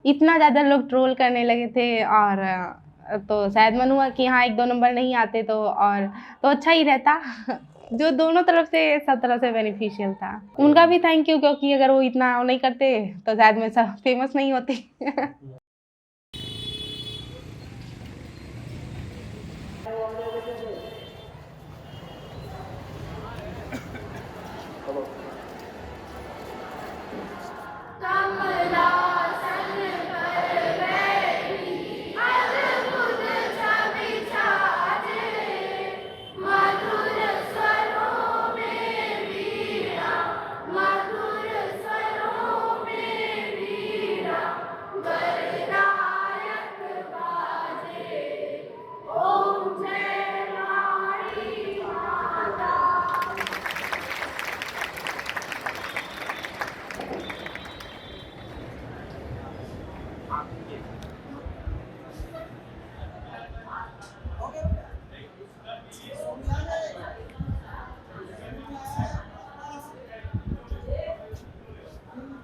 इतना ज़्यादा लोग ट्रोल करने लगे थे और तो शायद मन हुआ कि हाँ 1-2 नंबर नहीं आते तो अच्छा ही रहता। जो दोनों तरफ से सब तरह से बेनिफिशियल था। उनका भी थैंक यू क्योंकि अगर वो इतना वो नहीं करते तो शायद मैं सब फेमस नहीं होती।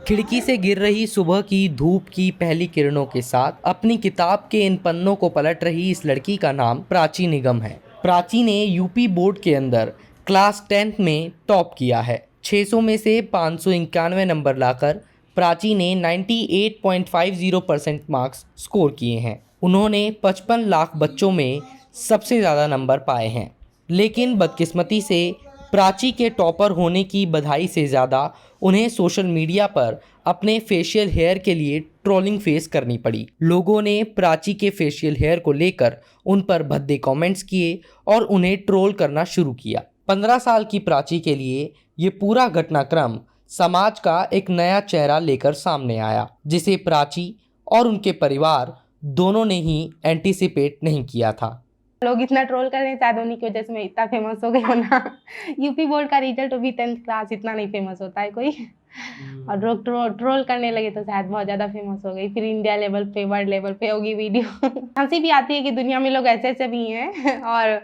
खिड़की से गिर रही सुबह की धूप की पहली किरणों के साथ अपनी किताब के इन पन्नों को पलट रही इस लड़की का नाम प्राची निगम है। प्राची ने यूपी बोर्ड के अंदर क्लास 10th में टॉप किया है। 600 में से 591 नंबर लाकर प्राची ने 98.50% मार्क्स स्कोर किए हैं। उन्होंने 55 लाख बच्चों में सबसे ज़्यादा नंबर पाए हैं। लेकिन बदकिस्मती से प्राची के टॉपर होने की बधाई से ज़्यादा उन्हें सोशल मीडिया पर अपने फेशियल हेयर के लिए ट्रोलिंग फेस करनी पड़ी। लोगों ने प्राची के फेशियल हेयर को लेकर उन पर भद्दे कमेंट्स किए और उन्हें ट्रोल करना शुरू किया। 15 साल की प्राची के लिए ये पूरा घटनाक्रम समाज का एक नया चेहरा लेकर सामने आया, जिसे प्राची और उनके परिवार दोनों ने ही एंटीसिपेट नहीं किया था। लोग इतना ट्रोल कर रहे हैं शायद उन्हीं की वजह से मैं इतना फेमस हो गई वरना यूपी बोर्ड का रिजल्ट भी 10th क्लास इतना नहीं फेमस होता है कोई। और लोग ट्रोल करने लगे तो शायद बहुत ज़्यादा फेमस हो गई। फिर इंडिया लेवल पे वर्ल्ड लेवल पे होगी वीडियो। हंसी भी आती है कि दुनिया में लोग ऐसे ऐसे भी हैं। और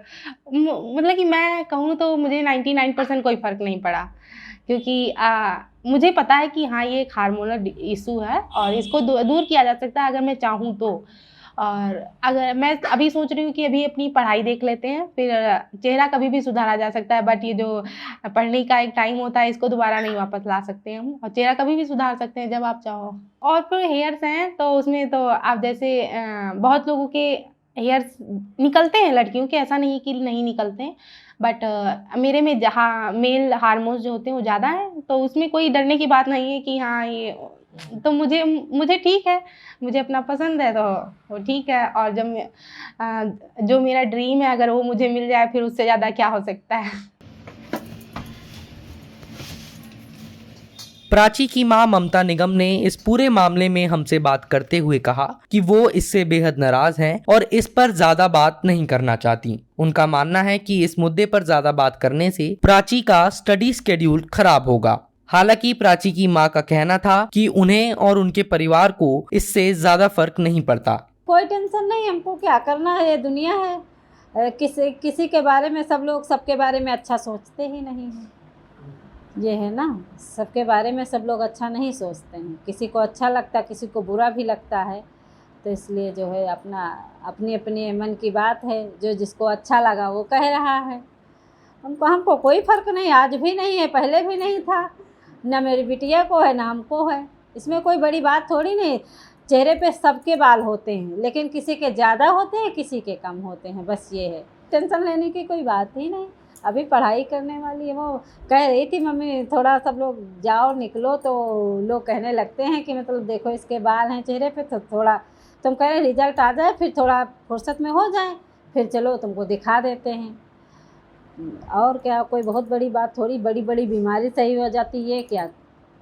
मतलब कि मैं कहूँ तो मुझे 99% कोई फ़र्क नहीं पड़ा क्योंकि मुझे पता है कि हाँ ये एक हार्मोनल इशू है और इसको दूर किया जा सकता है अगर मैं चाहूँ तो। और अगर मैं अभी सोच रही हूँ कि अभी अपनी पढ़ाई देख लेते हैं, फिर चेहरा कभी भी सुधारा जा सकता है, बट ये जो पढ़ने का एक टाइम होता है इसको दोबारा नहीं वापस ला सकते हम, और चेहरा कभी भी सुधार सकते हैं जब आप चाहो। और फिर हेयर्स हैं तो उसमें तो आप जैसे बहुत लोगों के हेयर्स निकलते हैं, लड़कियों के ऐसा नहीं कि नहीं निकलते हैं, बट मेरे में जहाँ मेल हार्मोन्स जो होते हैं वो ज़्यादा हैं, तो उसमें कोई डरने की बात नहीं है कि हाँ ये तो मुझे ठीक है, मुझे अपना पसंद है तो वो ठीक है। और जब जो मेरा ड्रीम है अगर वो मुझे मिल जाए फिर उससे ज़्यादा क्या हो सकता है। प्राची की मां ममता निगम ने इस पूरे मामले में हमसे बात करते हुए कहा कि वो इससे बेहद नाराज हैं और इस पर ज्यादा बात नहीं करना चाहती। उनका मानना है कि इस मुद्दे पर ज्यादा बात करने से प्राची का स्टडी स्केड्यूल खराब होगा। हालांकि प्राची की मां का कहना था कि उन्हें और उनके परिवार को इससे ज्यादा फर्क नहीं पड़ता। कोई टेंशन नहीं, हमको क्या करना है, ये दुनिया है। किसी के बारे में सब लोग सबके बारे में अच्छा सोचते ही नहीं हैं। ये है ना, सबके बारे में सब लोग अच्छा नहीं सोचते हैं, किसी को अच्छा लगता है किसी को बुरा भी लगता है। तो इसलिए जो है अपनी अपनी मन की बात है, जो जिसको अच्छा लगा वो कह रहा है। हमको कोई फ़र्क नहीं, आज भी नहीं है, पहले भी नहीं था, ना मेरी बिटिया को है ना हमको है। इसमें कोई बड़ी बात थोड़ी नहीं। चेहरे पे सबके बाल होते हैं, लेकिन किसी के ज़्यादा होते हैं किसी के कम होते हैं, बस ये है। टेंशन लेने की कोई बात ही नहीं। अभी पढ़ाई करने वाली है। वो कह रही थी मम्मी थोड़ा सब लोग जाओ निकलो, तो लोग कहने लगते हैं कि मतलब देखो इसके बाल हैं चेहरे पे, तो थोड़ा तुम कह रहे रिजल्ट आ जाए फिर थोड़ा फुर्सत में हो जाए, फिर चलो तुमको दिखा देते हैं। और क्या, कोई बहुत बड़ी बात थोड़ी, बड़ी बड़ी बीमारी सही हो जाती है क्या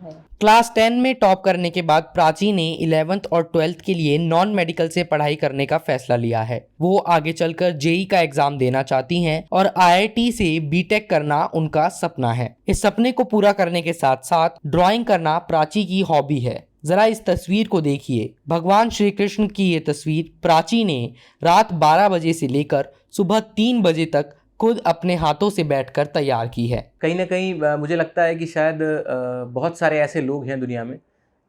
है। क्लास 10 में टॉप करने के बाद प्राची ने 11th और 12th के लिए नॉन मेडिकल से पढ़ाई करने का फैसला लिया है। वो आगे चलकर जेई का एग्जाम देना चाहती हैं और आईआईटी से बीटेक करना उनका सपना है। इस सपने को पूरा करने के साथ साथ ड्राइंग करना प्राची की हॉबी है। जरा इस तस्वीर को देखिए। भगवान श्री कृष्ण की ये तस्वीर प्राची ने रात 12 बजे से लेकर सुबह 3 बजे तक खुद अपने हाथों से बैठकर तैयार की है। कहीं ना कहीं मुझे लगता है कि शायद बहुत सारे ऐसे लोग हैं दुनिया में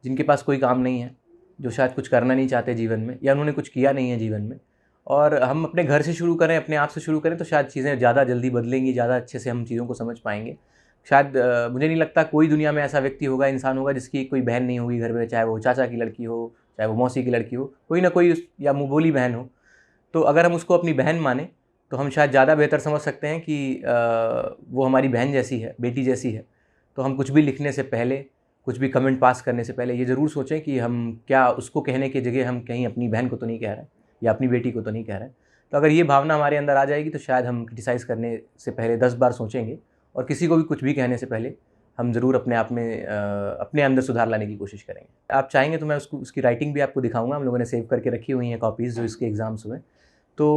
जिनके पास कोई काम नहीं है, जो शायद कुछ करना नहीं चाहते जीवन में, या उन्होंने कुछ किया नहीं है जीवन में, और हम अपने घर से शुरू करें, अपने आप से शुरू करें, तो शायद चीज़ें ज़्यादा जल्दी बदलेंगी, ज़्यादा अच्छे से हम चीज़ों को समझ पाएंगे। शायद मुझे नहीं लगता कोई दुनिया में ऐसा व्यक्ति होगा, इंसान होगा, जिसकी कोई बहन नहीं होगी घर में, चाहे वो चाचा की लड़की हो, चाहे वो मौसी की लड़की हो, कोई ना कोई या मुँह बोली बहन हो। तो अगर हम उसको अपनी बहन माने तो हम शायद ज़्यादा बेहतर समझ सकते हैं कि वो हमारी बहन जैसी है, बेटी जैसी है। तो हम कुछ भी लिखने से पहले, कुछ भी कमेंट पास करने से पहले ये ज़रूर सोचें कि हम क्या उसको कहने की जगह हम कहीं अपनी बहन को तो नहीं कह रहे हैं या अपनी बेटी को तो नहीं कह रहे हैं। तो अगर ये भावना हमारे अंदर आ जाएगी तो शायद हम क्रिटिसाइज़ करने से पहले 10 बार सोचेंगे, और किसी को भी कुछ भी कहने से पहले हम ज़रूर अपने आप में अपने अंदर सुधार लाने की कोशिश करेंगे। आप चाहेंगे तो मैं उसकी राइटिंग भी आपको दिखाऊंगा। हम लोगों ने सेव करके रखी हुई हैं कॉपीज़ जो इसके एग्ज़ाम्स हुए। तो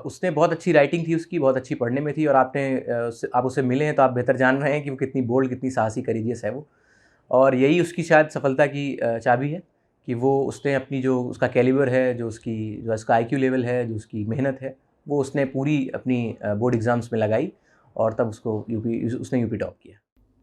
उसने बहुत अच्छी राइटिंग थी उसकी, बहुत अच्छी पढ़ने में थी, और आप उससे मिले हैं तो आप बेहतर जान रहे हैं कि वो कितनी बोल्ड, कितनी साहसी, करेजियस है वो। और यही उसकी शायद सफलता की चाबी है कि उसने अपनी जो उसका कैलिबर है, जो उसका IQ लेवल है, जो उसकी मेहनत है, वो उसने पूरी अपनी बोर्ड एग्ज़ाम्स में लगाई, और तब उसने यूपी टॉप किया।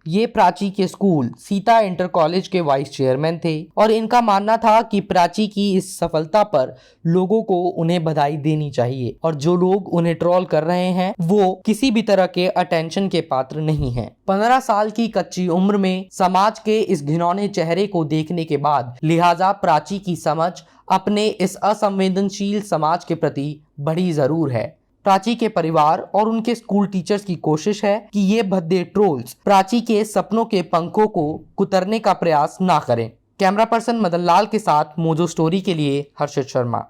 ये प्राची के स्कूल सीता इंटर कॉलेज के वाइस चेयरमैन थे और इनका मानना था कि प्राची की इस सफलता पर लोगों को उन्हें बधाई देनी चाहिए, और जो लोग उन्हें ट्रोल कर रहे हैं वो किसी भी तरह के अटेंशन के पात्र नहीं हैं। 15 साल की कच्ची उम्र में समाज के इस घिनौने चेहरे को देखने के बाद लिहाजा प्राची की समझ अपने इस असंवेदनशील समाज के प्रति बढ़ी जरूर है। प्राची के परिवार और उनके स्कूल टीचर्स की कोशिश है कि ये भद्दे ट्रोल्स प्राची के सपनों के पंखों को कुतरने का प्रयास ना करें। कैमरा पर्सन मदन लाल के साथ मोजो स्टोरी के लिए हर्षित शर्मा।